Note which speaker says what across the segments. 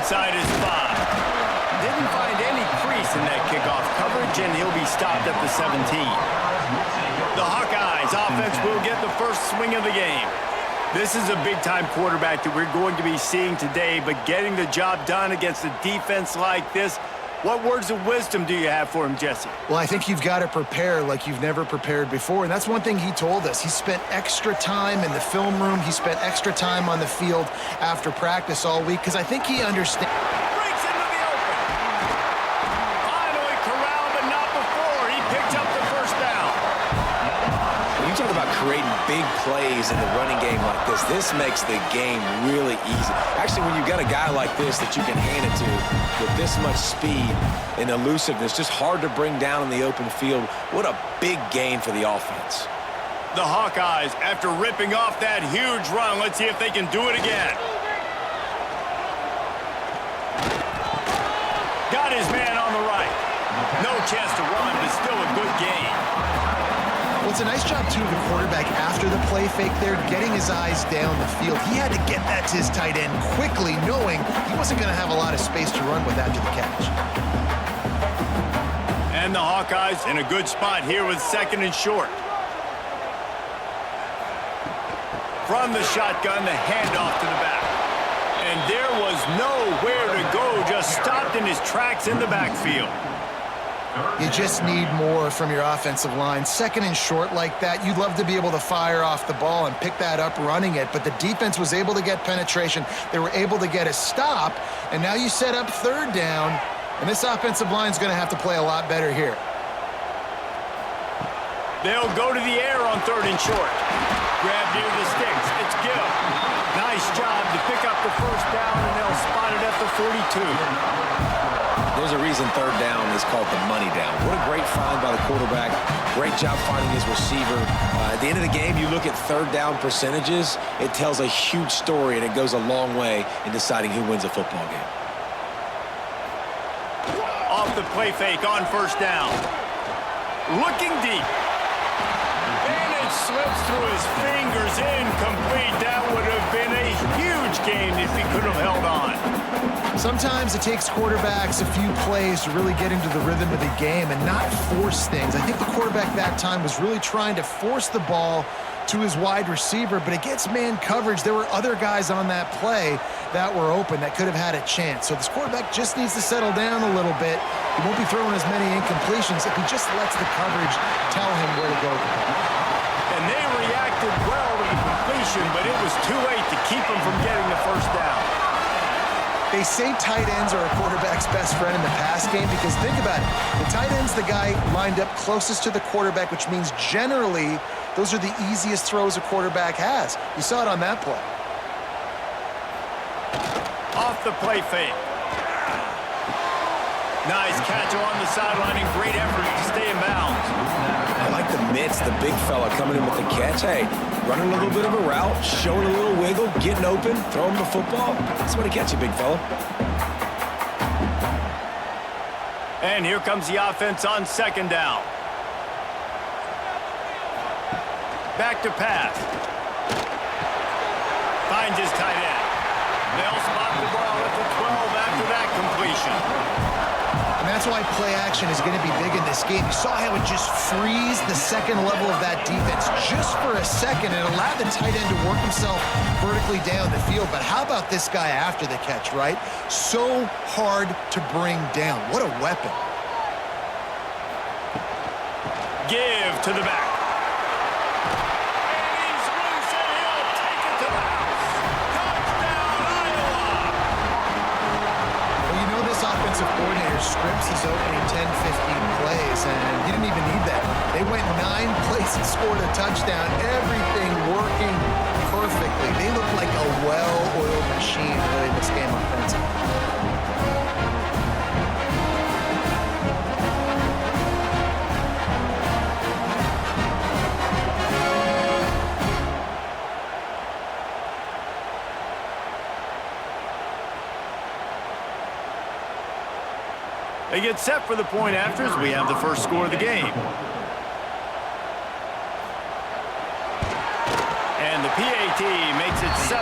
Speaker 1: inside his 5. Didn't find any crease in that kickoff coverage, and he'll be stopped at the 17. The Hawkeyes offense will get the first swing of the game. This is a big-time quarterback that we're going to be seeing today, but getting the job done against a defense like this, what words of wisdom do you have for him, Jesse?
Speaker 2: Well, I think you've got to prepare like you've never prepared before, and that's one thing he told us. He spent extra time in the film room. He spent extra time on the field after practice all week because I think he understands.
Speaker 1: Breaks into the open. Finally corralled, but not before. He picked up the first down.
Speaker 3: When you talk about creating big plays in the running game like this makes the game really easy. Actually, when you've got a guy like this that you can hand it to with this much speed and elusiveness, just hard to bring down in the open field, what a big gain for the offense.
Speaker 1: The Hawkeyes, after ripping off that huge run, let's see if they can do it again. Got his man on the right. No chance to run, but still a good gain.
Speaker 2: Well, it's a nice job, too, of the quarterback after the play fake there, getting his eyes down the field. He had to get that to his tight end quickly, knowing he wasn't going to have a lot of space to run with after the catch.
Speaker 1: And the Hawkeyes in a good spot here with 2nd and short. From the shotgun, the handoff to the back. And there was nowhere to go, just stopped in his tracks in the backfield.
Speaker 2: You just need more from your offensive line. 2nd and short like that, you'd love to be able to fire off the ball and pick that up running it, but the defense was able to get penetration. They were able to get a stop, and now you set up 3rd down, and this offensive line is going to have to play a lot better here.
Speaker 1: They'll go to the air on 3rd and short. Grab near the sticks. It's Gill. Nice job to pick up the first down, and they'll spot it at the 42.
Speaker 3: There's a reason 3rd down is called the money down. What a great find by the quarterback. Great job finding his receiver. At the end of the game, you look at 3rd down percentages. It tells a huge story, and it goes a long way in deciding who wins a football game.
Speaker 1: Off the play fake on 1st down. Looking deep. And it slips through his fingers, incomplete. That would have been a huge gain if he could have held on.
Speaker 2: Sometimes it takes quarterbacks a few plays to really get into the rhythm of the game and not force things. I think the quarterback that time was really trying to force the ball to his wide receiver, but against man coverage, there were other guys on that play that were open that could have had a chance. So this quarterback just needs to settle down a little bit. He won't be throwing as many incompletions if he just lets the coverage tell him where to go.
Speaker 1: And they reacted well to the completion, but it was too late to keep him from getting the first down.
Speaker 2: They say tight ends are a quarterback's best friend in the pass game because think about it. The tight end's the guy lined up closest to the quarterback, which means generally those are the easiest throws a quarterback has. You saw it on that play.
Speaker 1: Off the play fake. Nice catch along the sideline and great effort to stay in bounds.
Speaker 3: I like the mitts, the big fella coming in with the catch. Hey, running a little bit of a route, showing a little wiggle, getting open, throwing the football. That's what he catch you, big fella.
Speaker 1: And here comes the offense on 2nd down. Back to pass. Finds his tight end. They'll spot the ball at the 12 after that completion.
Speaker 2: And that's why play action is going to be big in this game. You saw how it just frees the 2nd level of that defense just for a second. It allowed the tight end to work himself vertically down the field. But how about this guy after the catch, right? So hard to bring down. What a weapon.
Speaker 1: Give to the back. And he's loose, and he'll take it to the house. Touchdown, Iowa!
Speaker 2: Well, you know this offensive coordinator scripts his opening 10, 15 plays, and he didn't even need that. They went 9 plays and scored a touchdown. Everything working perfectly. They look like a well-oiled machine really in this game offensively.
Speaker 1: They get set for the point after as we have the first score of the game. And the PAT makes it 7-0.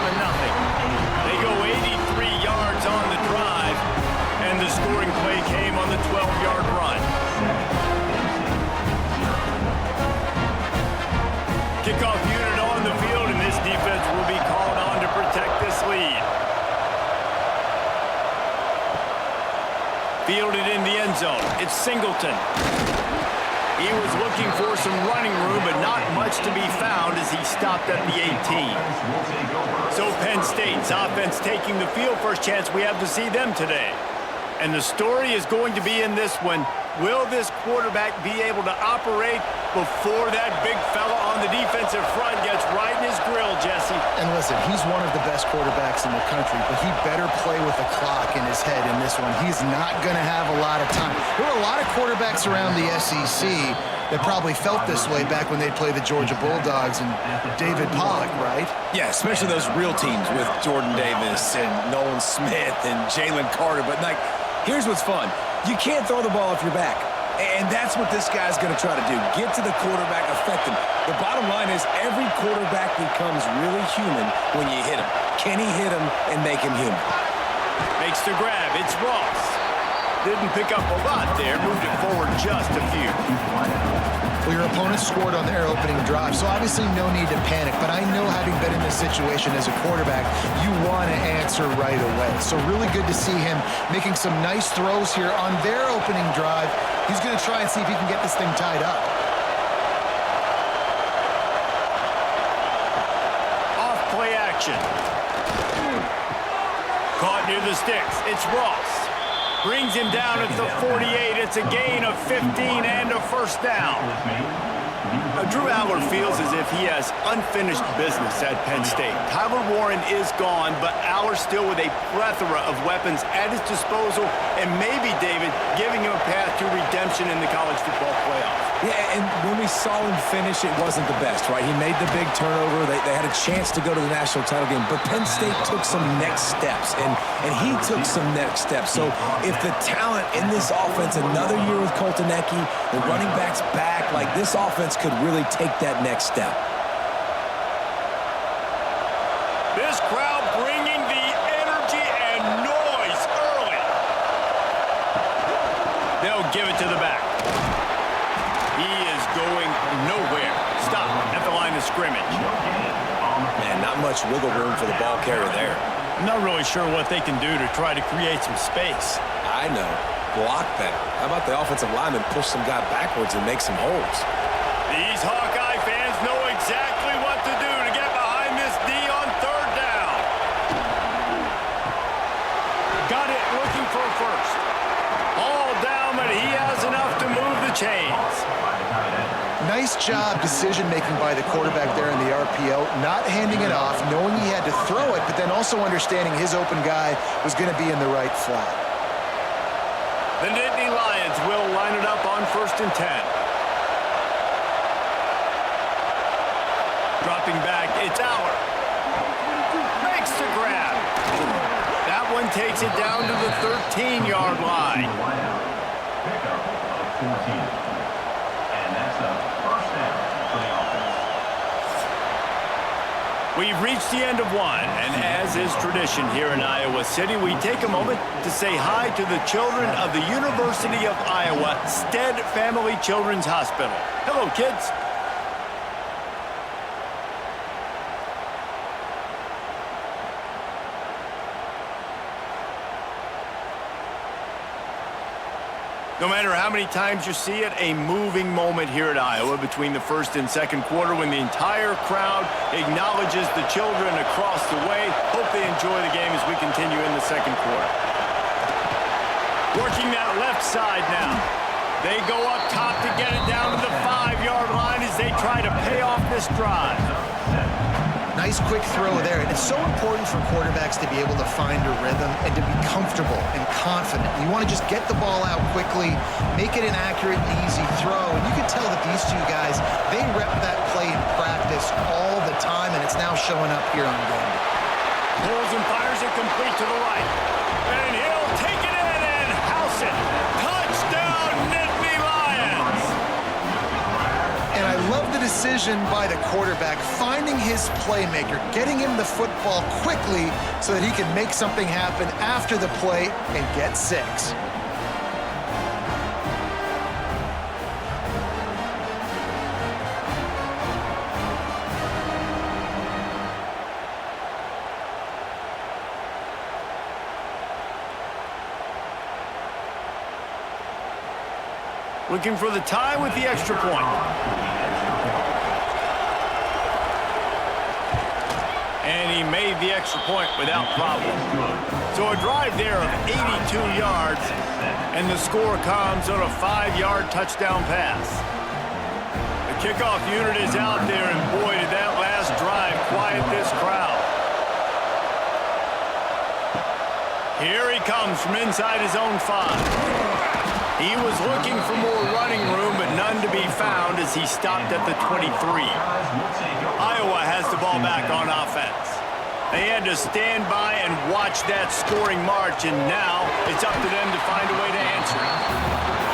Speaker 1: They go 83 yards on the drive. scoring play came on the 12-yard run. Kickoff unit on the field, and this defense will be called on to protect this lead. Fielded in the end zone. It's Singleton. He was looking for some running room, but not much to be found as he stopped at the 18. So Penn State's offense taking the field. First chance we have to see them today. And the story is going to be in this one. Will this quarterback be able to operate before that big fella on the defensive front gets right in his grill, Jesse?
Speaker 2: And listen, he's one of the best quarterbacks in the country, but he better play with the clock in his head in this one. He's not going to have a lot of time. There were a lot of quarterbacks around the SEC that probably felt this way back when they played the Georgia Bulldogs and David Pollock, right?
Speaker 3: Yeah, especially those real teams with Jordan Davis and Nolan Smith and Jalen Carter. But, like, here's what's fun. You can't throw the ball off your back. And that's what this guy's going to try to do. Get to the quarterback, affect him. The bottom line is every quarterback becomes really human when you hit him. Can he hit him and make him human?
Speaker 1: Makes the grab. It's Ross. Didn't pick up a lot there. Moved it forward just a few.
Speaker 2: Well, your opponent scored on their opening drive, so obviously no need to panic. But I know, having been in this situation as a quarterback, you want to answer right away. So really good to see him making some nice throws here on their opening drive. He's going to try and see if he can get this thing tied up.
Speaker 1: Off play action. Caught near the sticks. It's Ross. Brings him down at the 48. It's a gain of 15 and a first down. Drew Aller feels as if he has unfinished business at Penn State. Tyler Warren is gone, but Aller still with a plethora of weapons at his disposal, and maybe, David, giving him a path to redemption in the college football playoff.
Speaker 3: Yeah, and when we saw him finish, it wasn't the best, right? He made the big turnover. They had a chance to go to the national title game, but Penn State took some next steps, and he took some next steps. So if the talent in this offense, another year with Colton Ecke, the running backs back, like this offense could really take that next step.
Speaker 1: This crowd bringing the energy and noise early. They'll give it to the back. He is going nowhere. Stop at the line of scrimmage.
Speaker 3: Man, not much wiggle room for the ball carrier there.
Speaker 1: I'm not really sure what they can do to try to create some space.
Speaker 3: I know. Block that. How about the offensive lineman push some guy backwards and make some holes?
Speaker 1: These Hawkeye fans know exactly what to do to get behind this D on third down. Got it looking for a first. All down, but he has enough to move the chains.
Speaker 2: Nice job decision-making by the quarterback there in the RPO, not handing it off, knowing he had to throw it, but then also understanding his open guy was going to be in the right flat.
Speaker 1: The Nittany Lions will line it up on 1st and 10. Dropping back, it's Aller. Makes the grab. That one takes it down to the 13-yard line. We've reached the end of one, and as is tradition here in Iowa City, we take a moment to say hi to the children of the University of Iowa Stead Family Children's Hospital. Hello, kids. No matter how many times you see it, a moving moment here at Iowa between the first and second quarter when the entire crowd acknowledges the children across the way. Hope they enjoy the game as we continue in the second quarter. Working that left side now. They go up top to get it down to the 5-yard line as they try to pay off this drive.
Speaker 2: Nice quick throw there. And it's so important for quarterbacks to be able to find a rhythm and to be comfortable and confident. You want to just get the ball out quickly, make it an accurate and easy throw. And you can tell that these two guys, they rep that play in practice all the time, and it's now showing up here on game day.
Speaker 1: Pulls and fires it complete to the right. And he'll take it in and house it. Touchdown, Nittany Lions!
Speaker 2: And I love the decision by the quarterback, finding his playmaker, getting him the football quickly so that he can make something happen after the play and get 6.
Speaker 1: looking for the tie with the extra point. And he made the extra point without problem. So a drive there of 82 yards, and the score comes on a 5-yard touchdown pass. The kickoff unit is out there, and boy, did that last drive quiet this crowd. Here he comes from inside his own 5. He was looking for more running room, but none to be found as he stopped at the 23. Iowa has the ball back on offense. They had to stand by and watch that scoring march, and now it's up to them to find a way to answer it.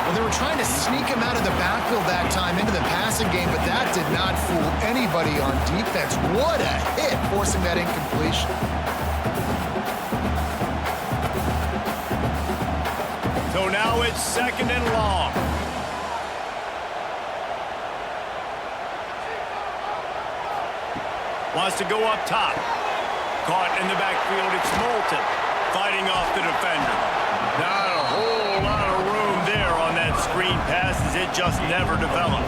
Speaker 2: Well, they were trying to sneak him out of the backfield that time into the passing game, but that did not fool anybody on defense. What a hit, forcing that incompletion.
Speaker 1: So now it's 2nd and long. Wants to go up top. Caught in the backfield, it's Moulton fighting off the defender. Not a whole lot of room there on that screen pass as it just never developed.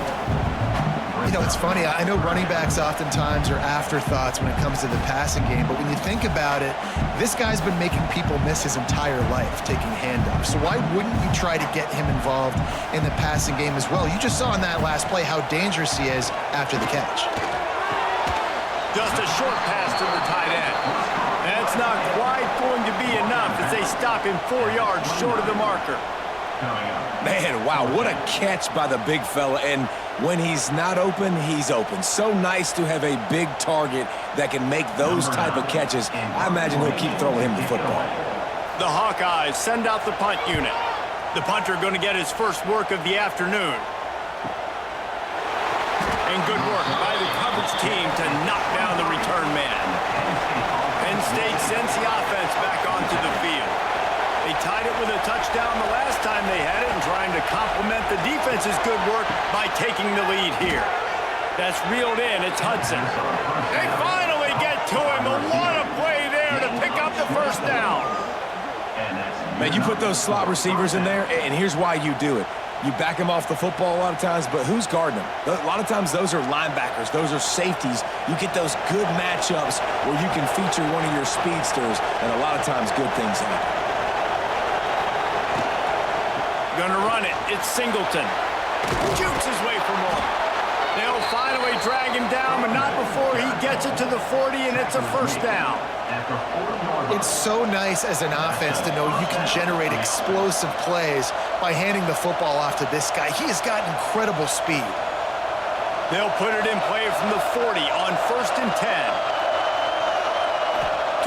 Speaker 2: You know, it's funny. I know running backs oftentimes are afterthoughts when it comes to the passing game, but when you think about it, this guy's been making people miss his entire life taking handoffs. So why wouldn't you try to get him involved in the passing game as well? You just saw in that last play how dangerous he is after the catch.
Speaker 1: Just a short pass to the tight end. That's not quite going to be enough as they stop him 4 yards short of the marker.
Speaker 3: Man, wow, what a catch by the big fella. And when he's not open, he's open. So nice to have a big target that can make those type of catches. I imagine he'll keep throwing him the football.
Speaker 1: The Hawkeyes send out the punt unit. The punter going to get his first work of the afternoon. And good work by the coverage team to knock down the return man. Penn State sends the offense back onto the field. They tied it with a touchdown the last time they had it and trying to complement the defense's good work by taking the lead here. That's reeled in. It's Hudson. They finally get to him. And what a play there to pick up the first down.
Speaker 3: Man, you put those slot receivers in there, and here's why you do it. You back them off the football a lot of times, but who's guarding them? A lot of times those are linebackers. Those are safeties. You get those good matchups where you can feature one of your speedsters, and a lot of times good things happen.
Speaker 1: Gonna run it. It's Singleton. Jukes his way for more. They'll finally drag him down, but not before he gets it to the 40, and it's a first down.
Speaker 2: It's so nice as an offense to know you can generate explosive plays by handing the football off to this guy. He has got incredible speed.
Speaker 1: They'll put it in play from the 40 on 1st and 10.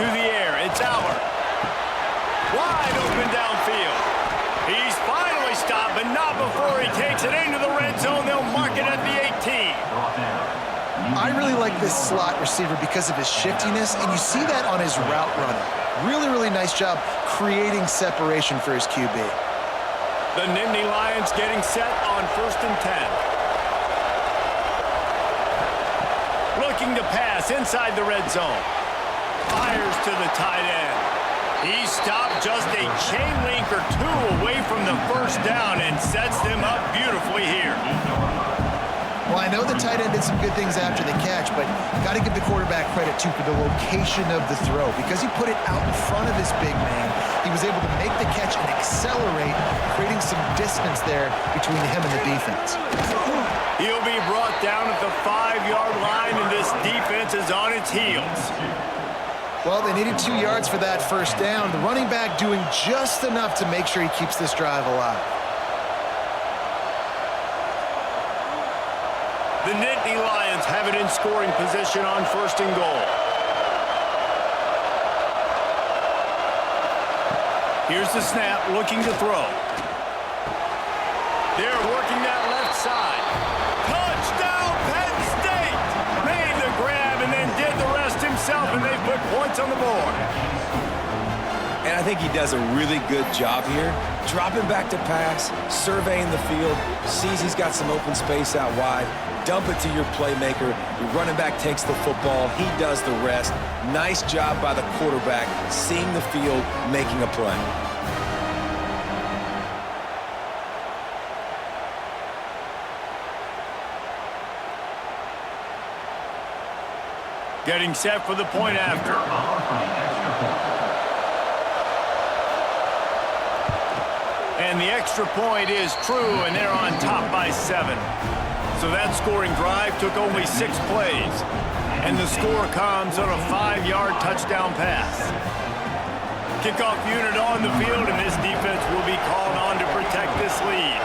Speaker 1: To the air, it's Aller. Wide open downfield. He's finally stopped, but not before he takes it into the red zone. They'll mark it at the 18.
Speaker 2: I really like this slot receiver because of his shiftiness, and you see that on his route running. Really, really nice job creating separation for his QB.
Speaker 1: The Nittany Lions getting set on 1st and 10. Looking to pass inside the red zone. Fires to the tight end. He stopped just a chain link or two away from the first down and sets them up beautifully here.
Speaker 2: Well, I know the tight end did some good things after the catch, but got to give the quarterback credit, too, for the location of the throw. Because he put it out in front of his big man, he was able to make the catch and accelerate, creating some distance there between him and the defense.
Speaker 1: He'll be brought down at the 5-yard line, and this defense is on its heels.
Speaker 2: Well, they needed 2 yards for that first down. The running back doing just enough to make sure he keeps this drive alive.
Speaker 1: The Nittany Lions have it in scoring position on 1st and goal. Here's the snap, looking to throw. They're working that left side. Touchdown, Penn State! Made the grab and then did the rest himself, and they put points on the board.
Speaker 3: And I think he does a really good job here. Dropping back to pass, surveying the field, sees he's got some open space out wide, dump it to your playmaker. Your running back takes the football. He does the rest. Nice job by the quarterback, seeing the field, making a play.
Speaker 1: Getting set for the point after. And the extra point is true, and they're on top by 7. So that scoring drive took only 6 plays. And the score comes on a 5-yard touchdown pass. Kickoff unit on the field, and this defense will be called on to protect this lead.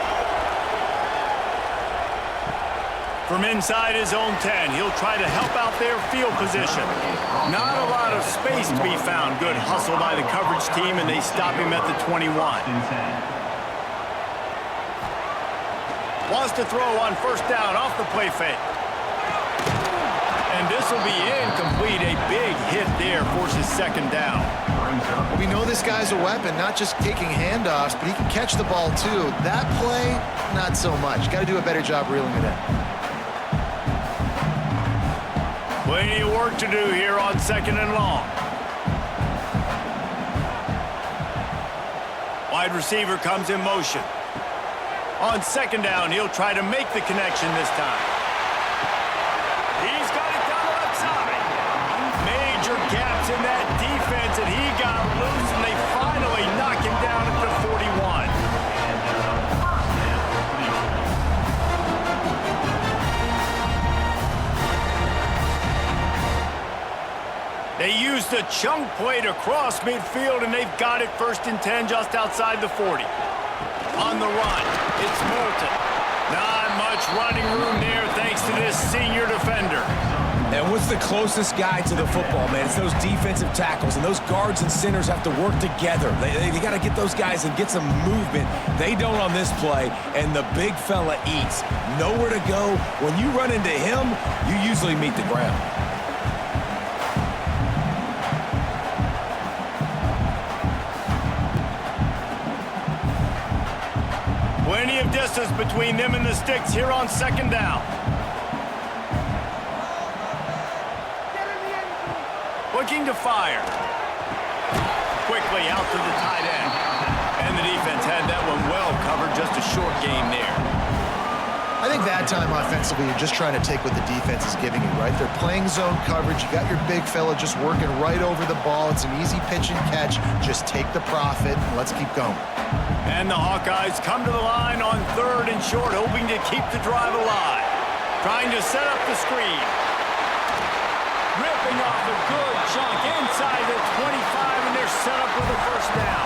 Speaker 1: From inside his own 10, he'll try to help out their field position. Not a lot of space to be found. Good hustle by the coverage team, and they stop him at the 21. Wants to throw on first down off the play fake. And this will be incomplete. A big hit there forces second down.
Speaker 2: We know this guy's a weapon, not just taking handoffs, but he can catch the ball too. That play, not so much. Got to do a better job reeling it in.
Speaker 1: Plenty of work to do here on 2nd and long. Wide receiver comes in motion. On 2nd down, he'll try to make the connection this time. He's got it down the left side. Major gaps in that defense, and he got loose, and they finally knock him down at the 41. They used a chunk play to cross midfield, and they've got it 1st and 10 just outside the 40. On the run, it's Moulton. Not much running room there thanks to this senior defender.
Speaker 3: And what's the closest guy to the football, man? It's those defensive tackles, and those guards and centers have to work together. They got to get those guys and get some movement. They don't on this play, and the big fella eats. Nowhere to go. When you run into him, you usually meet the ground.
Speaker 1: Plenty of distance between them and the sticks here on 2nd down. Looking to fire. Quickly out to the tight end. And the defense had that one well covered. Just a short game there.
Speaker 2: I think that time offensively, you're just trying to take what the defense is giving you, right? They're playing zone coverage. You got your big fella just working right over the ball. It's an easy pitch and catch. Just take the profit, and let's keep going.
Speaker 1: And the Hawkeyes come to the line on 3rd and short, hoping to keep the drive alive. Trying to set up the screen. Ripping off a good chunk inside the 25, and they're set up with a first down.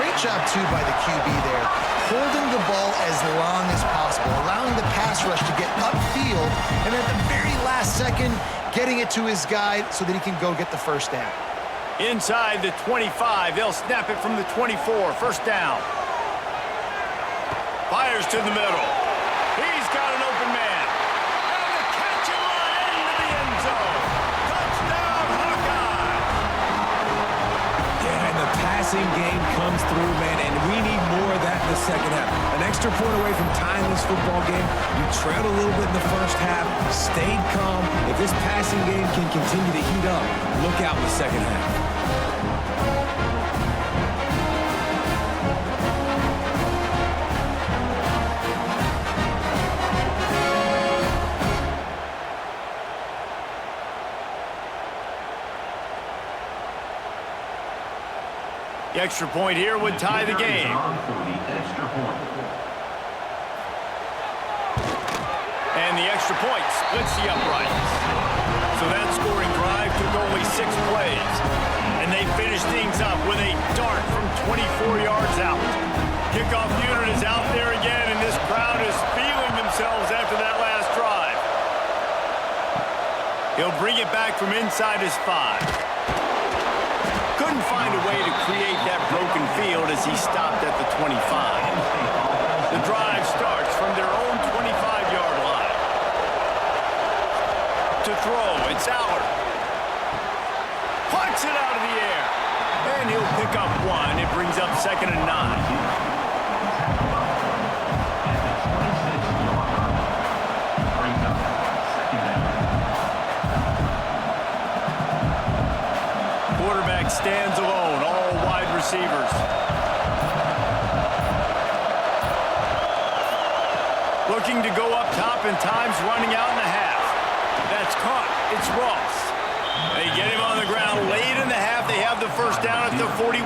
Speaker 2: Great job, too, by the QB there. Holding the ball as long as possible, allowing the pass rush to get upfield, and at the very last second, getting it to his guy so that he can go get the first down.
Speaker 1: Inside the 25, they'll snap it from the 24, first down. Fires to the middle. He's got an open man. And the catch and run into the end zone. Touchdown, Hawkeyes!
Speaker 3: Yeah, and the passing game comes through, man, and we need more of that in the second half. An extra point away from tying this football game. You trailed a little bit in the first half, stayed calm. If this passing game can continue to heat up, look out in the second half.
Speaker 1: The extra point here would tie the game. And the extra point splits the uprights. So that scoring drive took only 6 plays. And they finished things up with a dart from 24 yards out. Kickoff unit is out there again, and this crowd is feeling themselves after that last drive. He'll bring it back from inside his 5. Couldn't find a way to create that broken field as he stopped at the 25. The drive starts from their own 25-yard line. To throw, it's Allard. Plucks it out of the air. And he'll pick up 1. It brings up 2nd and 9. Stands alone, all wide receivers. Looking to go up top, and time's running out in the half. That's caught. It's Ross. They get him on the ground late in the half. They have the first down at the 41.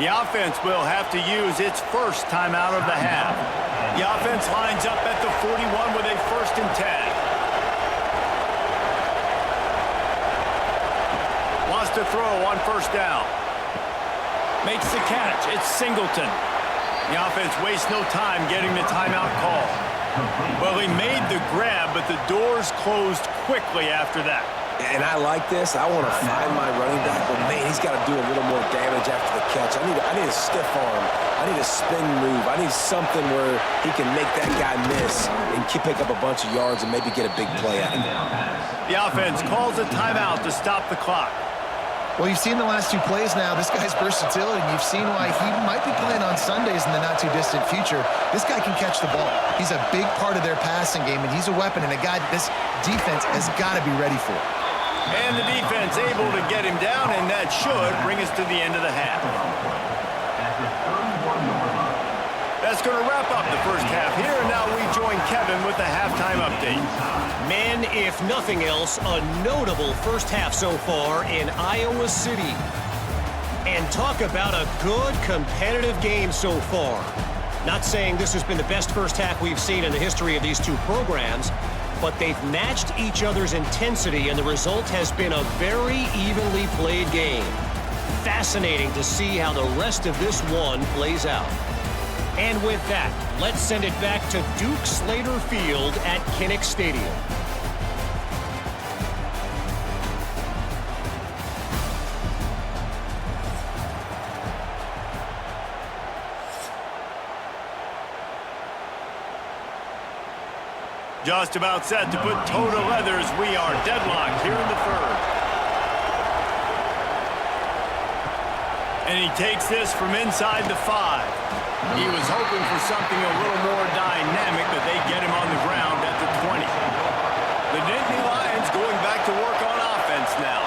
Speaker 1: The offense will have to use its first timeout of the half. The offense lines up at the 41 with a 1st and 10. Wants to throw on 1st down. Makes the catch. It's Singleton. The offense wastes no time getting the timeout call. Well, he made the grab, but the doors closed quickly after that.
Speaker 3: And I like this. I want to find my running back, but man, he's got to do a little more damage after the catch. I need a stiff arm. I need a spin move. I need something where he can make that guy miss and pick up a bunch of yards and maybe get a big play out of it.
Speaker 1: The offense calls a timeout to stop the clock.
Speaker 2: Well, you've seen the last 2 plays now. This guy's versatility, and you've seen why he might be playing on Sundays in the not-too-distant future. This guy can catch the ball. He's a big part of their passing game, and he's a weapon and a guy this defense has got to be ready for.
Speaker 1: And the defense able to get him down, and that should bring us to the end of the half. That's going to wrap up the first half here, and now we join Kevin with the halftime update.
Speaker 4: Men, if nothing else, a notable first half so far in Iowa City. And talk about a good competitive game so far. Not saying this has been the best first half we've seen in the history of these 2 programs, but they've matched each other's intensity, and the result has been a very evenly played game. Fascinating to see how the rest of this one plays out. And with that, let's send it back to Duke Slater Field at Kinnick Stadium.
Speaker 1: Just about set to put toe to leather as we are deadlocked here in the 3rd. And he takes this from inside the 5. He was hoping for something a little more dynamic, but they get him on the ground at the 20. The Nittany Lions going back to work on offense now.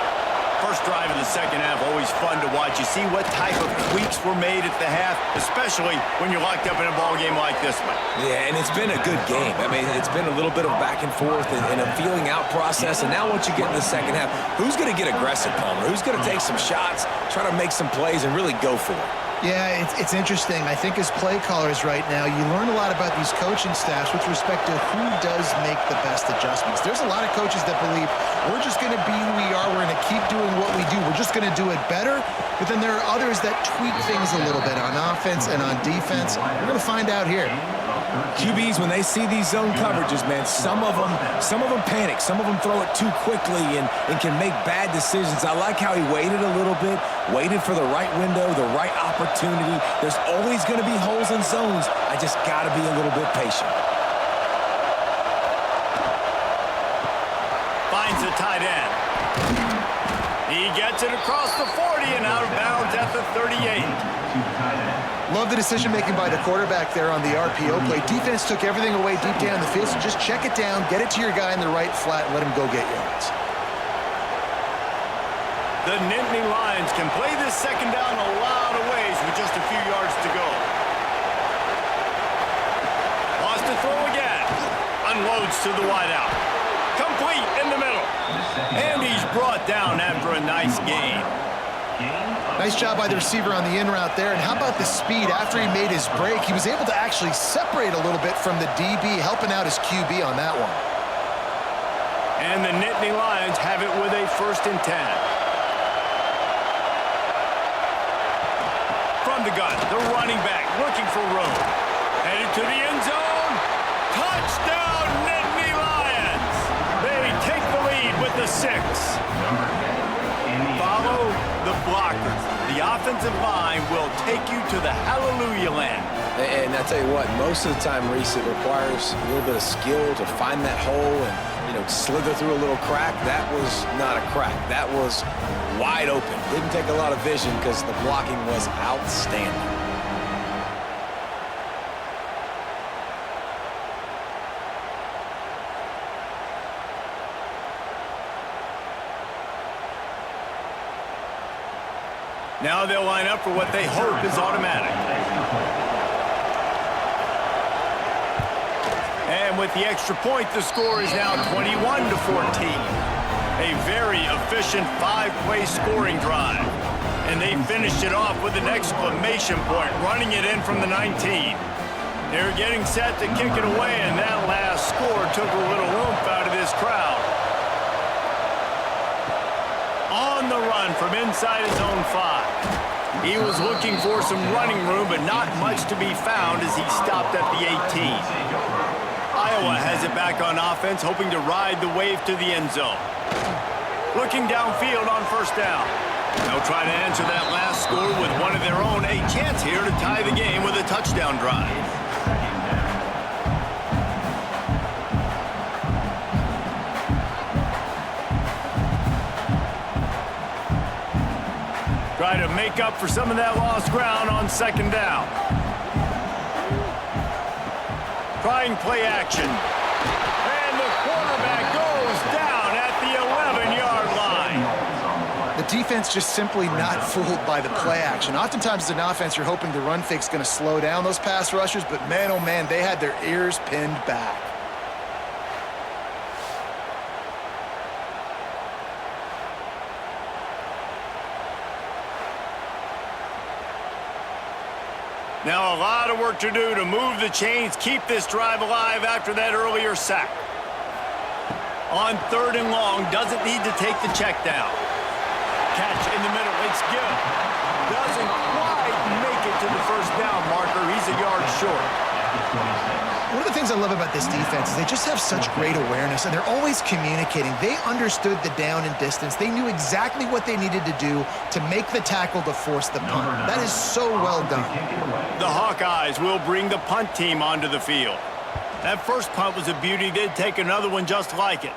Speaker 1: First drive of the second half, always fun to watch. You see what type of tweaks were made at the half, especially when you're locked up in a ball game like this one.
Speaker 3: Yeah, and it's been a good game. I mean, it's been a little bit of back and forth and a feeling out process. And now once you get in the second half, who's going to get aggressive, Palmer? Who's going to take some shots, try to make some plays, and really go for it?
Speaker 2: Yeah, it's interesting. I think as play callers right now, you learn a lot about these coaching staffs with respect to who does make the best adjustments. There's a lot of coaches that believe we're just going to be who we are. We're going to keep doing what we do. We're just going to do it better. But then there are others that tweak things a little bit on offense and on defense. We're going to find out here.
Speaker 3: QBs, when they see these zone coverages, man, some of them panic. Some of them throw it too quickly and can make bad decisions. I like how he waited a little bit, waited for the right window, the right opportunity. There's always going to be holes in zones. I just got to be a little bit patient.
Speaker 1: Finds the tight end. He gets it across the 40 and out of bounds at the 38.
Speaker 2: Love the decision-making by the quarterback there on the RPO play. Defense took everything away deep down the field, so just check it down, get it to your guy in the right flat, and let him go get yards.
Speaker 1: The Nittany Lions can play this second down a lot of ways with just a few yards to go. Wants to throw again. Unloads to the wideout. Complete in the middle. And he's brought down after a nice gain.
Speaker 2: Nice job by the receiver on the in route there. And how about the speed? After he made his break, he was able to actually separate a little bit from the DB, helping out his QB on that one.
Speaker 1: And the Nittany Lions have it with a 1st and 10. From the gun, the running back looking for room. Headed to the end zone. Touchdown, Nittany Lions! They take the lead with the 6. Follow the blockers. The offensive line will take you to the hallelujah land.
Speaker 3: And I tell you what, most of the time, Reese, it requires a little bit of skill to find that hole and, you know, slither through a little crack. That was not a crack. That was wide open. Didn't take a lot of vision because the blocking was outstanding.
Speaker 1: Now they'll line up for what they hope is automatic. And with the extra point, the score is now 21-14. A very efficient 5-play scoring drive. And they finished it off with an exclamation point, running it in from the 19. They're getting set to kick it away, and that last score took a little oomph out of this crowd. On the run from inside his own 5. He was looking for some running room, but not much to be found as he stopped at the 18. Iowa has it back on offense, hoping to ride the wave to the end zone. Looking downfield on first down. They'll try to answer that last score with one of their own. A chance here to tie the game with a touchdown drive. Try to make up for some of that lost ground on second down. Trying play action. And the quarterback goes down at the 11-yard line.
Speaker 2: The defense just simply not fooled by the play action. Oftentimes as an offense, you're hoping the run fake's going to slow down those pass rushers, but man, oh man, they had their ears pinned back.
Speaker 1: Now a lot of work to do to move the chains, keep this drive alive after that earlier sack. On third and long, doesn't need to take the check down. Catch in the middle, it's good. Doesn't quite make it to the first down marker. He's a yard short.
Speaker 2: One of the things I love about this defense is they just have such great awareness, and they're always communicating. They understood the down and distance. They knew exactly what they needed to do to make the tackle to force the punt. That is so well done.
Speaker 1: The Hawkeyes will bring the punt team onto the field. That first punt was a beauty. They'd take another one just like it.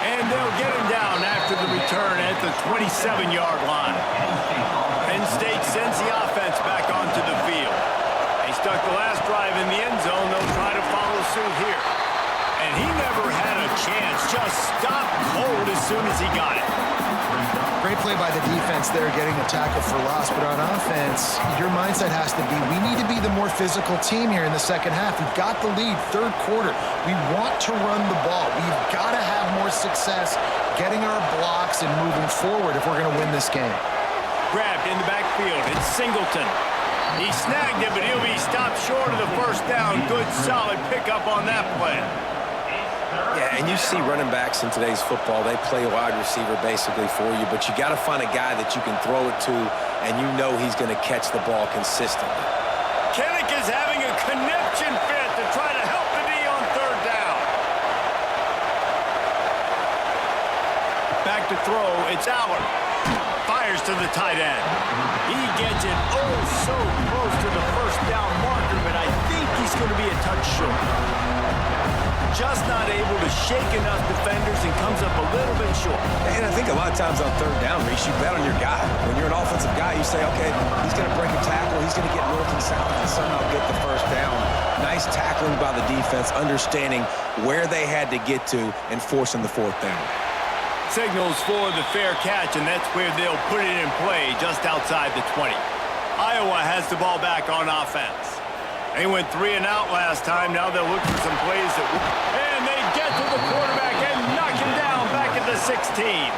Speaker 1: And they'll get him down after the return at the 27-yard line. Penn State sends the offense back onto the field. They stuck the last drive in the end zone. They'll try to follow suit here. And he never had a chance. Just stopped cold as soon as he got it.
Speaker 2: Great play by the defense there, getting a tackle for loss. But on offense, your mindset has to be, we need to be the more physical team here in the second half. We've got the lead, third quarter. We want to run the ball. We've got to have more success getting our blocks and moving forward if we're going to win this game.
Speaker 1: Grabbed in the backfield. It's Singleton. He snagged it, but he'll be stopped short of the first down. Good, solid pickup on that play.
Speaker 3: Yeah, and you see running backs in today's football, they play a wide receiver basically for you, but you got to find a guy that you can throw it to, and you know he's going to catch the ball consistently.
Speaker 1: Kinnick is having a conniption fit to try to help the D on third down. Back to throw, it's Allard. Fires to the tight end. He gets it oh so close to the first down marker, but I think he's going to be a touch short. Just not able to shake enough defenders and comes up a little bit short.
Speaker 3: And I think a lot of times on third down, Reese, you bet on your guy. When you're an offensive guy, you say, okay, he's going to break a tackle, he's going to get north and south and somehow get the first down. Nice tackling by the defense, understanding where they had to get to and forcing the fourth down.
Speaker 1: Signals for the fair catch, and that's where they'll put it in play just outside the 20. Iowa has the ball back on offense. They went 3 and out last time. Now they'll look for some plays that and they get to the quarterback and knock him down back at the 16.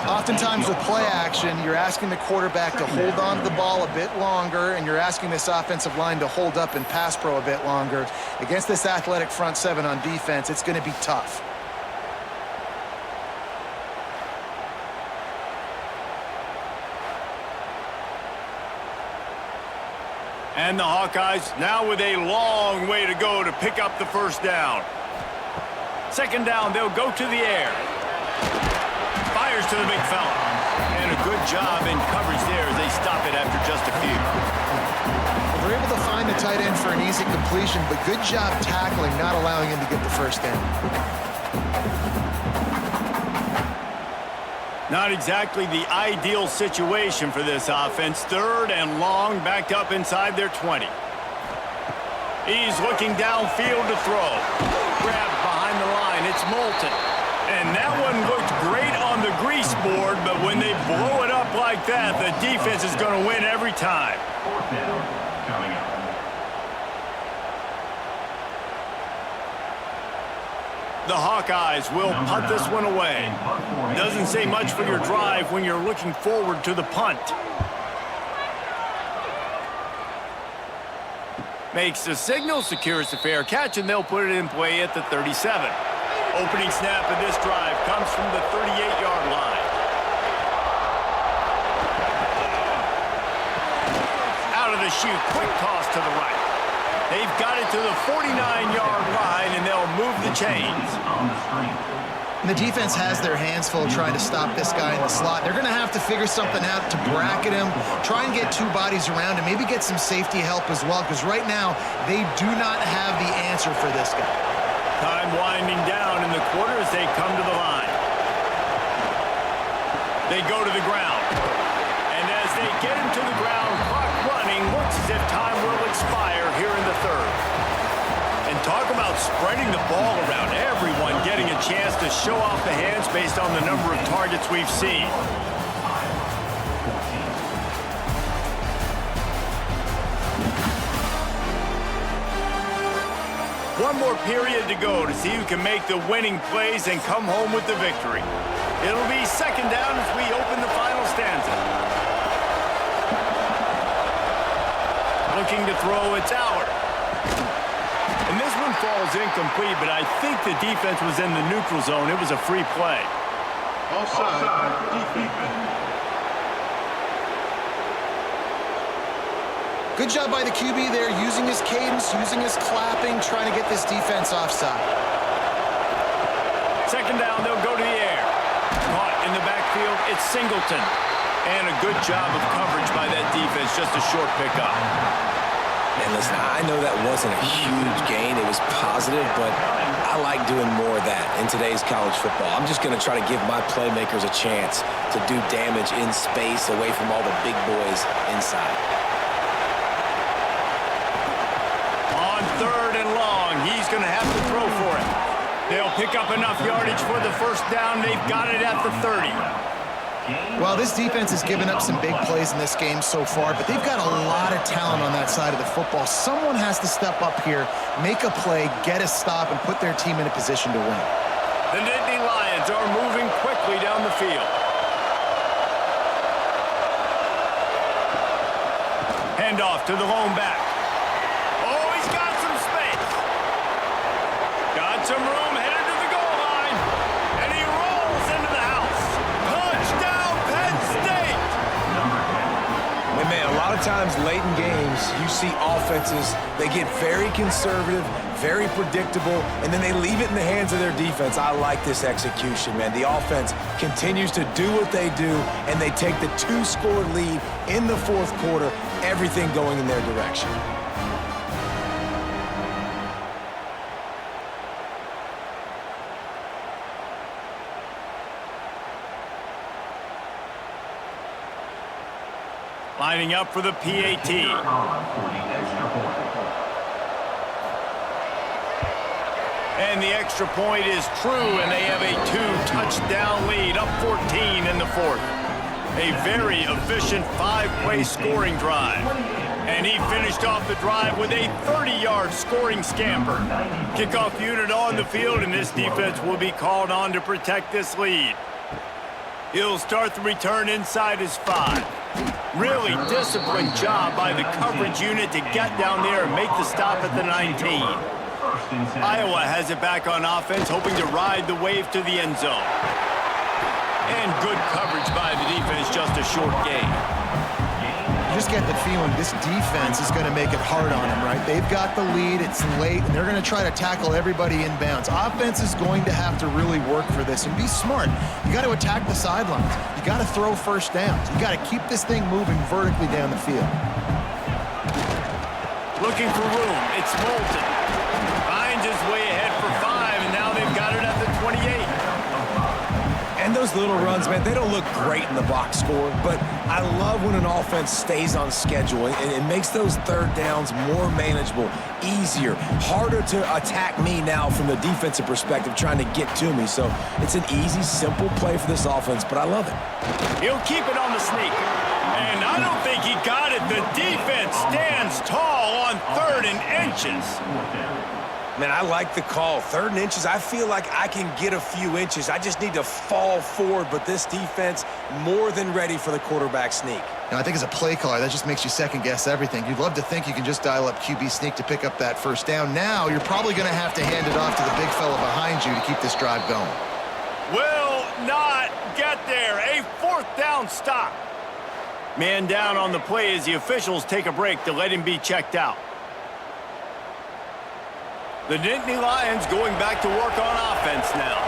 Speaker 2: Oftentimes with play action, you're asking the quarterback to hold on to the ball a bit longer, and you're asking this offensive line to hold up in pass pro a bit longer. Against this athletic front seven on defense, it's going to be tough.
Speaker 1: And the Hawkeyes now with a long way to go to pick up the first down. Second down, they'll go to the air. Fires to the big fella. And a good job in coverage there as they stop it after just a few.
Speaker 2: Well, they're able to find the tight end for an easy completion, but good job tackling, not allowing him to get the first down.
Speaker 1: Not exactly the ideal situation for this offense. Third and long, backed up inside their 20. He's looking downfield to throw. Grabbed behind the line. It's Moulton. And that one looked great on the grease board, but when they blow it up like that, the defense is going to win every time. The Hawkeyes will punt this one away. Doesn't say much for your drive when you're looking forward to the punt. Makes the signal, secures the fair catch, and they'll put it in play at the 37. Opening snap of this drive comes from the 38-yard line. Out of the chute, quick toss to the right. They've got it to the 49-yard line, and they'll move the chains.
Speaker 2: And the defense has their hands full trying to stop this guy in the slot. They're going to have to figure something out to bracket him, try and get two bodies around him, maybe get some safety help as well, because right now they do not have the answer for this guy.
Speaker 1: Time winding down in the quarter as they come to the line. They go to the ground. And as they get him to the ground, clock running, looks as if time will expire here in the third. And talk about spreading the ball around, everyone getting a chance to show off the hands based on the number of targets we've seen. One more period to go to see who can make the winning plays and come home with the victory. It'll be second down as we open the final stanza. Looking to throw, it's Allard. And this one falls incomplete, but I think the defense was in the neutral zone. It was a free play.
Speaker 5: Offside. Defense.
Speaker 2: Good job by the QB there, using his cadence, using his clapping, trying to get this defense offside.
Speaker 1: Second down, they'll go to the air. Caught in the backfield, it's Singleton. And a good job of coverage by that defense, just a short pickup.
Speaker 3: And listen, I know that wasn't a huge gain. It was positive, but I like doing more of that in today's college football. I'm just going to try to give my playmakers a chance to do damage in space away from all the big boys inside.
Speaker 1: On third and long, he's going to have to throw for it. They'll pick up enough yardage for the first down. They've got it at the 30.
Speaker 2: Well, this defense has given up some big plays in this game so far, but they've got a lot of talent on that side of the football. Someone has to step up here, make a play, get a stop, and put their team in a position to win.
Speaker 1: The Nittany Lions are moving quickly down the field. Handoff to the lone back. Oh, he's got some space. Got some room, headed to the goal line. And he rolls into the house. Touchdown, Penn State!
Speaker 3: And man, a lot of times late in games, you see offenses, they get very conservative, very predictable, and then they leave it in the hands of their defense. I like this execution, man. The offense continues to do what they do, and they take the two-score lead in the fourth quarter, everything going in their direction.
Speaker 1: Lining up for the PAT. And the extra point is true, and they have a two-touchdown lead, up 14 in the fourth. A very efficient five-play scoring drive. And he finished off the drive with a 30-yard scoring scamper. Kickoff unit on the field, and this defense will be called on to protect this lead. He'll start the return inside his 5. Really disciplined job by the coverage unit to get down there and make the stop at the 19. Iowa has it back on offense, hoping to ride the wave to the end zone. And good coverage by the defense, just a short gain.
Speaker 2: You just get the feeling this defense is going to make it hard on them, right? They've got the lead, it's late, and they're going to try to tackle everybody inbounds. Offense is going to have to really work for this and be smart. You got to attack the sidelines. You got to throw first downs. You got to keep this thing moving vertically down the field.
Speaker 1: Looking for room, it's Moulton. Finds his way ahead for 5, and now they've got it at the 28.
Speaker 3: And those little runs, man, they don't look great in the box score, but I love when an offense stays on schedule, and it makes those third downs more manageable, easier, harder to attack me now from the defensive perspective trying to get to me. So it's an easy, simple play for this offense, but I love it.
Speaker 1: He'll keep it on the sneak. And I don't think he got it. The defense stands tall on 3rd and inches.
Speaker 3: Man, I like the call. 3rd and inches, I feel like I can get a few inches. I just need to fall forward, but this defense more than ready for the quarterback sneak.
Speaker 2: Now, I think as a play caller, that just makes you second-guess everything. You'd love to think you can just dial up QB sneak to pick up that first down. Now, you're probably going to have to hand it off to the big fella behind you to keep this drive going.
Speaker 1: Will not get there. A 4th down stop. Man down on the play as the officials take a break to let him be checked out. The Nittany Lions going back to work on offense now.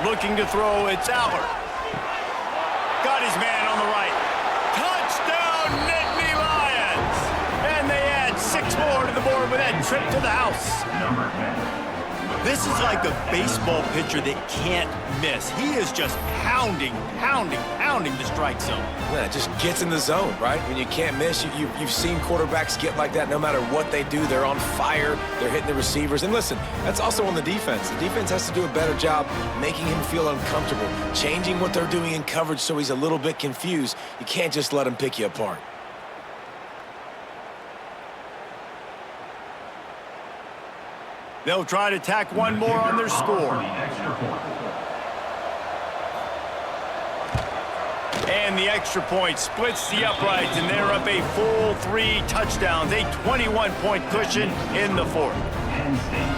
Speaker 1: Looking to throw, it's Allard. Got his man on the right. Touchdown, Nittany Lions! And they add 6 more to the board with that trip to the house. This is like a baseball pitcher that can't miss. He is just pounding the strike zone.
Speaker 3: Yeah, it just gets in the zone, right? When you can't miss, you've seen quarterbacks get like that no matter what they do. They're on fire. They're hitting the receivers. And listen, that's also on the defense. The defense has to do a better job making him feel uncomfortable, changing what they're doing in coverage so he's a little bit confused. You can't just let him pick you apart.
Speaker 1: They'll try to tack one more on their score. And the extra point splits the uprights, and they're up a full 3 touchdowns, a 21-point cushion in the 4th.
Speaker 6: Penn State,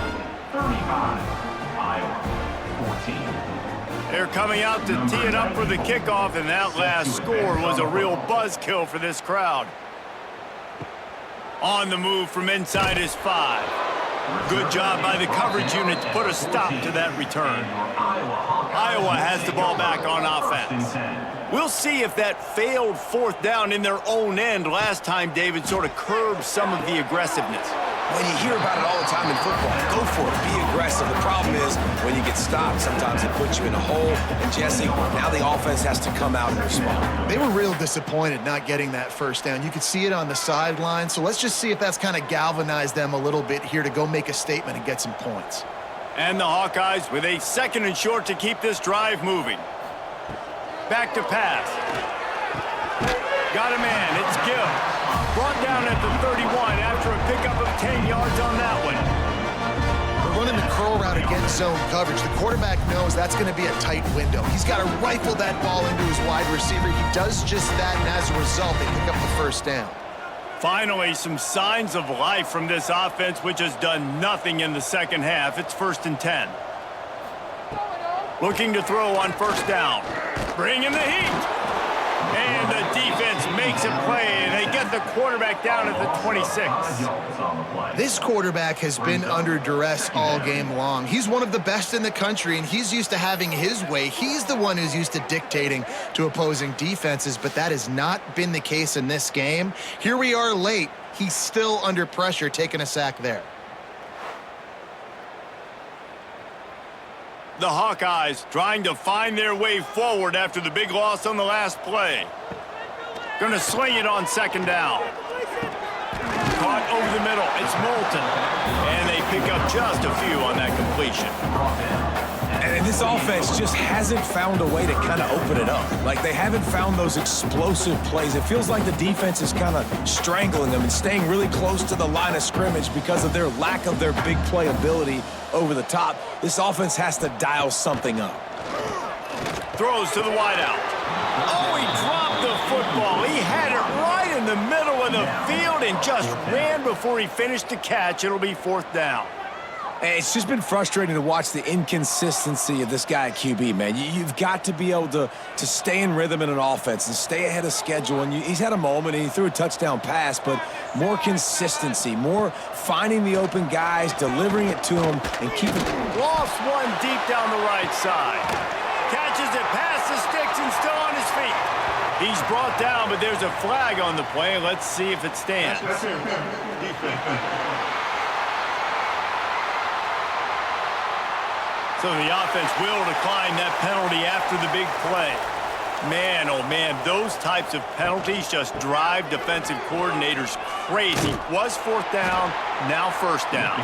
Speaker 6: 35, Iowa, 14.
Speaker 1: They're coming out to tee it up for the kickoff, and that last score was a real buzzkill for this crowd. On the move from inside is 5. Good job by the coverage unit to put a stop to that return. Iowa has the ball back on offense. We'll see if that failed 4th down in their own end last time, David, sort of curbed some of the aggressiveness.
Speaker 3: Well, you hear about it all the time in football. Go for it. Be aggressive. The problem is when you get stopped, sometimes it puts you in a hole. And, Jesse, now the offense has to come out and respond.
Speaker 2: They were real disappointed not getting that first down. You could see it on the sideline. So let's just see if that's kind of galvanized them a little bit here to go make a statement and get some points.
Speaker 1: And the Hawkeyes with a 2nd and short to keep this drive moving. Back to pass. Got a man. It's Gill. Brought down at the 31 after a pickup of 10 yards on that one.
Speaker 2: They're running the curl route against zone coverage. The quarterback knows that's going to be a tight window. He's got to rifle that ball into his wide receiver. He does just that, and as a result, they pick up the first down.
Speaker 1: Finally, some signs of life from this offense, which has done nothing in the second half. It's 1st and 10. Looking to throw on 1st down. Bringing the heat. And the defense makes a play, and they get the quarterback down at the 26.
Speaker 2: This quarterback has been under duress all game long. He's one of the best in the country, and he's used to having his way. He's the one who's used to dictating to opposing defenses, but that has not been the case in this game. Here we are late. He's still under pressure, taking a sack there.
Speaker 1: The Hawkeyes trying to find their way forward after the big loss on the last play. Gonna sling it on 2nd down. Caught over the middle. It's Moulton. And they pick up just a few on that completion.
Speaker 3: And this offense just hasn't found a way to kind of open it up. Like, they haven't found those explosive plays. It feels like the defense is kind of strangling them and staying really close to the line of scrimmage because of their lack of their big play ability over the top. This offense has to dial something up.
Speaker 1: Throws to the wideout. Oh, he dropped the football. He had it right in the middle of the field and just ran before he finished the catch. It'll be 4th down.
Speaker 3: It's just been frustrating to watch the inconsistency of this guy at QB, man. You've got to be able to stay in rhythm in an offense and stay ahead of schedule. And he's had a moment, and he threw a touchdown pass, but more consistency, more finding the open guys, delivering it to them, and keeping...
Speaker 1: Lost one deep down the right side. Catches it past the sticks and still on his feet. He's brought down, but there's a flag on the play. Let's see if it stands. So the offense will decline that penalty after the big play. Man, oh man, those types of penalties just drive defensive coordinators crazy. Was 4th down, now 1st down.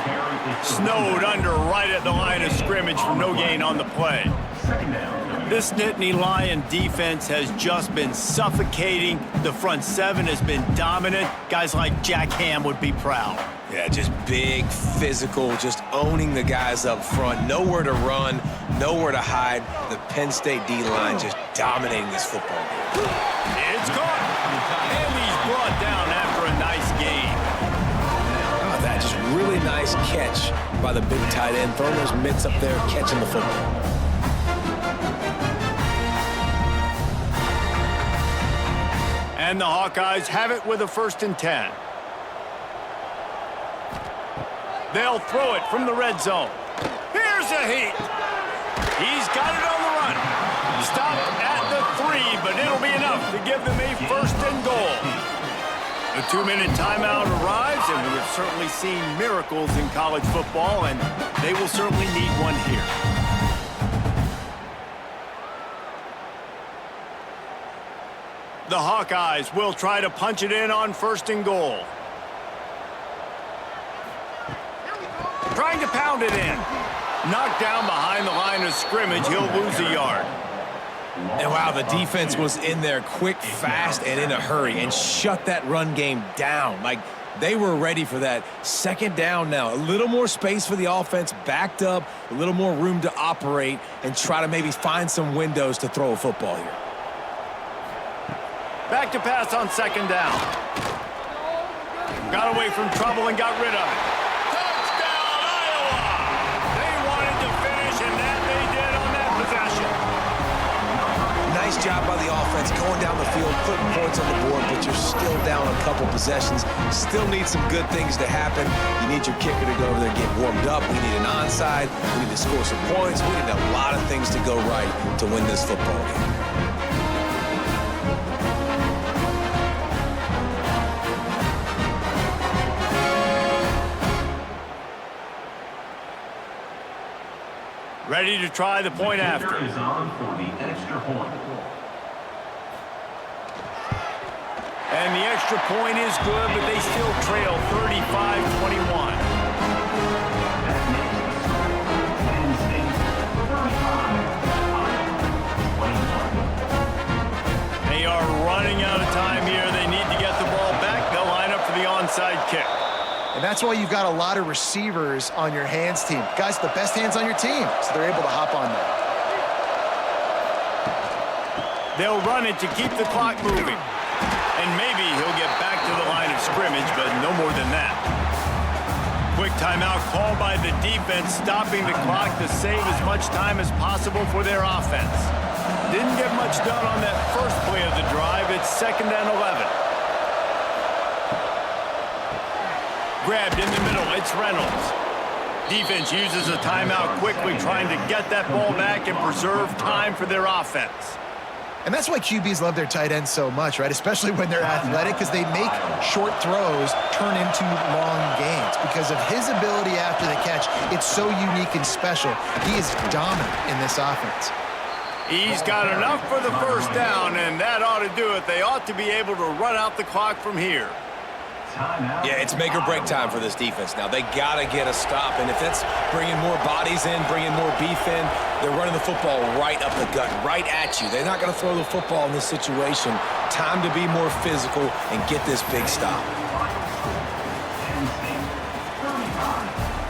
Speaker 1: Snowed under right at the line of scrimmage for no gain on the play.
Speaker 6: Second down.
Speaker 1: This Nittany Lion defense has just been suffocating. The front seven has been dominant. Guys like Jack Ham would be proud.
Speaker 3: Yeah, just big, physical, just owning the guys up front. Nowhere to run, nowhere to hide. The Penn State D-line just dominating this football game.
Speaker 1: It's caught. And he's brought down after a nice game.
Speaker 3: Oh, that just really nice catch by the big tight end. Throwing those mitts up there, catching the football.
Speaker 1: And the Hawkeyes have it with a 1st and 10. They'll throw it from the red zone. Here's a heat. He's got it on the run. Stopped at the 3, but it'll be enough to give them a 1st and goal. The 2-minute timeout arrives, and we have certainly seen miracles in college football, and they will certainly need one here. The Hawkeyes will try to punch it in on 1st and goal. Trying to pound it in. Knocked down behind the line of scrimmage. He'll lose a yard.
Speaker 3: And wow, the defense was in there quick, fast, and in a hurry and shut that run game down. Like, they were ready for that. 2nd down now. A little more space for the offense, backed up, a little more room to operate and try to maybe find some windows to throw a football here.
Speaker 1: Back to pass on 2nd down. Got away from trouble and got rid of it. Touchdown, Iowa! They wanted to finish, and that they did on that possession.
Speaker 3: Nice job by the offense going down the field, putting points on the board, but you're still down a couple possessions. Still need some good things to happen. You need your kicker to go over there and get warmed up. We need an onside. We need to score some points. We need a lot of things to go right to win this football game.
Speaker 1: Ready to try the point after.
Speaker 6: Kicker is on for the extra point.
Speaker 1: And the extra point is good, but they still trail 35-21.
Speaker 6: That makes the score Penn State 35, Iowa 21.
Speaker 1: They are running out of time here. They need to get the ball back. They'll line up for the onside kick.
Speaker 2: And that's why you've got a lot of receivers on your hands team. Guys, the best hands on your team, so they're able to hop on there.
Speaker 1: They'll run it to keep the clock moving. And maybe he'll get back to the line of scrimmage, but no more than that. Quick timeout called by the defense, stopping the clock to save as much time as possible for their offense. Didn't get much done on that first play of the drive. It's 2nd and 11. Grabbed in the middle, it's Reynolds. Defense uses a timeout quickly, trying to get that ball back and preserve time for their offense.
Speaker 2: And that's why QBs love their tight ends so much, right? Especially when they're athletic, because they make short throws turn into long gains. Because of his ability after the catch, it's so unique and special. He is dominant in this offense.
Speaker 1: He's got enough for the 1st down, and that ought to do it. They ought to be able to run out the clock from here.
Speaker 3: Yeah, it's make or break time for this defense now. They got to get a stop, and if that's bringing more bodies in, bringing more beef in, they're running the football right up the gut, right at you. They're not going to throw the football in this situation. Time to be more physical and get this big stop.
Speaker 6: Penn State 35,